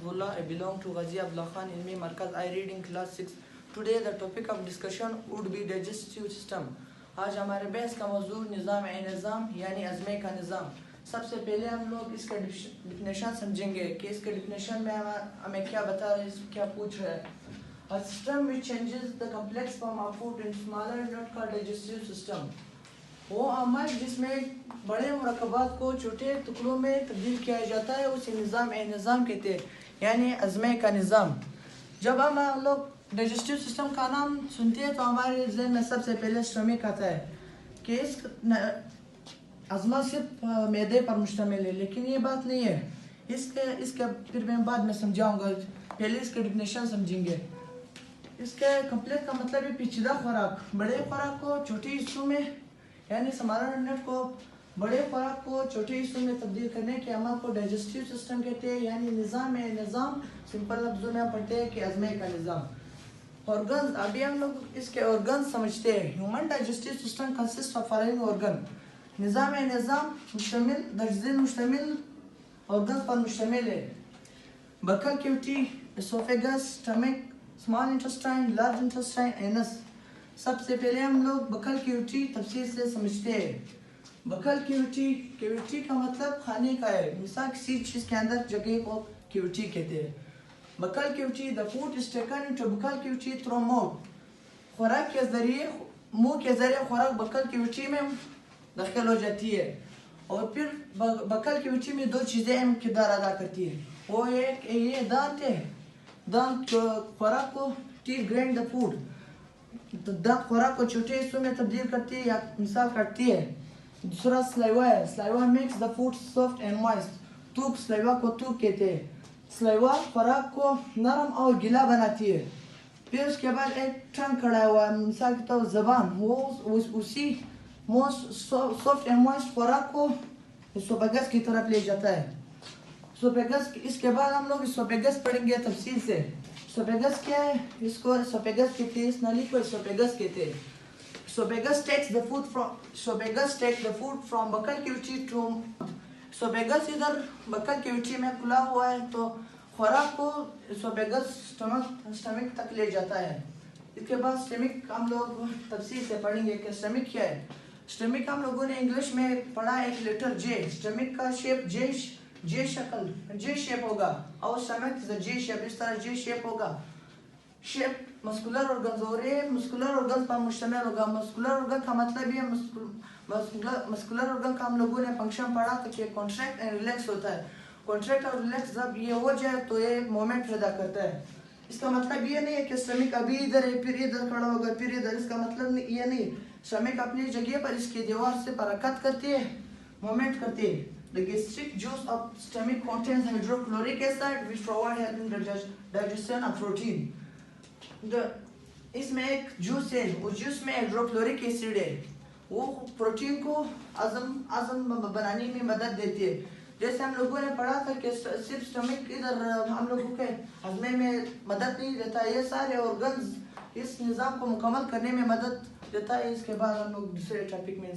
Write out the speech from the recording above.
Hafizullah. I belong to Ghazi Abdullah Khan Ilmi Markaz. I read in class 6. Today the topic of discussion would be digestive system. आज हमारे बहस का मौजू निज़ाम यानी अज़मे का निज़ाम। सबसे पहले हम लोग इसका डिफिनेशन समझेंगे कि इसके डिफिनेशन में हमें क्या बता रहे हैं, क्या पूछ रहा है। A system which changes the complex form of food in smaller unit called digestive system. वो अमल जिसमें बड़े मुरक्कबात को छोटे टुकड़ों में तब्दील किया जाता है उसे निज़ाम कहते हैं, यानी अज़मे का निज़ाम। जब हम लोग डाइजेस्टिव सिस्टम का नाम सुनते हैं तो हमारे ज़हन में सबसे पहले स्टमक आता है कि इस अज़मा सिर्फ मैदे पर मुश्तमिल है, लेकिन ये बात नहीं है। इसके फिर मैं बाद में समझाऊंगा, पहले इसके डिफिनेशन समझेंगे। इसके कम्प्लेक्स का मतलब है पेचीदा खुराक, बड़े खुराक को छोटे हिस्सों में यानी स्मॉलर यूनिट को बड़े खुराक को छोटे हिस्सों में तब्दील करने के अमल को डाइजेस्टिव सिस्टम कहते हैं, यानी निज़ाम सिंपल लफ्ज़ों में पढ़ते हैं कि अज़मे का निज़ाम। ऑर्गन्स, अभी हम लोग इसके ऑर्गन्स समझते हैं। Human digestive system consist of following organ. निज़ाम मुश्तमिल दर्जन मुश्तमिल ऑर्गन्स पर मुश्तमिल है। Buccal cavity, oesophagus, stomach, small intestine, large intestine, anus. सबसे पहले हम लोग बकल कैविटी तफसील से समझते हैं। बकल कैविटी का मतलब खाने का है, मिसाल किसी चीज़ के अंदर जगह को कैविटी कहते हैं। Buccal cavity, the food is taken into buccal cavity through mouth. खुराक के जरिए मुंह के जरिए खुराक बकल कैविटी में दाखिल हो जाती है, और फिर बकल कैविटी में दो चीज़ें अहम किरदार अदा करती है। वो एक ये दांत है, दांत खुराक को टीथ ग्राइंड द फूड, दांत खुराक को छोटे हिस्सों में तब्दील करती है या मिसाल काटती है। दूसरा स्लाइवा है, saliva makes the food soft and moist. थूक, स्लाइवा को थूक कहते हैं। स्लाइवा खुराक को नरम और गीला बनाती है। फिर उसके बाद एक टंग खड़ा हुआ है, मिसाल के तौर ज़बान, वो उसी सॉफ्ट एंड मॉइस्ट खुराक को इसोफेगस की तरफ ले जाता है। इसोफेगस, इसके बाद हम लोग इसोफेगस पढ़ेंगे तफसील से। इसोफेगस क्या है? इसको इसोफेगस कहते हैं, इस नली को इसोफेगस कहते हैं। Esophagus takes the food from buccal cavity to esophagus इधर buccal cavity में खुला हुआ है, तो खुराक को esophagus स्टमक तक ले जाता है। इसके बाद स्टमक हम लोग तफसील से पढ़ेंगे कि स्टमक क्या है। स्टमक हम लोगों ने इंग्लिश में पढ़ा एक लेटर जे। स्टमक का शेप जे शेप होगा, और स्टमक जे शेप, इस तरह जे शेप होगा। शेप मस्कुलर ऑर्गन्स, और ये मस्कुलर ऑर्गन्स पर मुश्तमिल होगा। मस्कुलर ऑर्गन का मतलब ये मस्कुलर ऑर्गन का हम लोगों ने फंक्शन पढ़ा था कि कॉन्ट्रैक्ट एंड रिलैक्स होता है। कॉन्ट्रैक्ट और रिलैक्स जब ये हो जाए तो ये मोमेंट पैदा करता है। इसका मतलब ये नहीं है कि स्टमक अभी इधर है फिर इधर खड़ा होगा फिर इधर, इसका मतलब ये नहीं। स्टमक अपनी जगह पर इसकी दीवार से हरकत करती है, मोमेंट करती है। The gastric juice of stomach contains hydrochloric acid which provide help in digestion of protein. इसमें एक जूस है, उस जूस में हाइड्रोक्लोरिक एसिड है, वो प्रोटीन को हजम बनाने में मदद देती है। जैसे हम लोगों ने पढ़ा था कि सिर्फ स्टमक इधर हम लोगों के हजमे में मदद नहीं देता, ये सारे ऑर्गन्स इस निज़ाम को मुकम्मल करने में मदद देता है। इसके बाद हम लोग दूसरे टॉपिक में